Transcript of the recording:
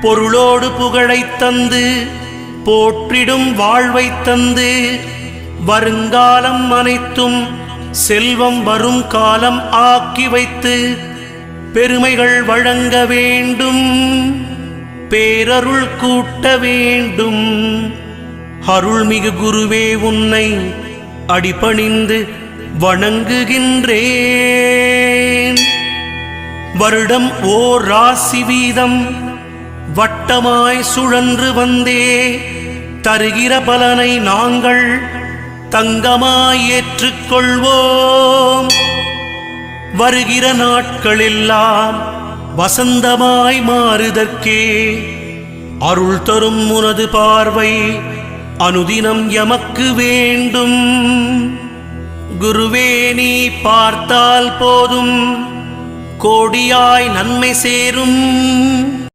பொருளோடு புகழைத் தந்து போற்றிடும் வாழ்வைத் தந்து வருங்காலம் அனைத்தும் செல்வம் வரும் காலம் ஆக்கி வைத்து பெருமைகள் வழங்க வேண்டும், பேரருள் கூட்ட வேண்டும். அருள்மிகு குருவே உன்னை அடிபணிந்து வணங்குகின்றேன். வருடம் ஓர் ராசி வீதம் வட்டமாய் சுழன்று வந்தே தருகிற பலனை நாங்கள் தங்கமாய் ஏற்றுக்கொள்வோம். வருகிற நாட்களெல்லாம் வசந்தமாய் மாறுதற்கே அருள் தரும் உனது பார்வை அனுதினம் எமக்கு வேண்டும். குருவே நீ பார்த்தால் போதும் கோடியாய் நன்மை சேரும்.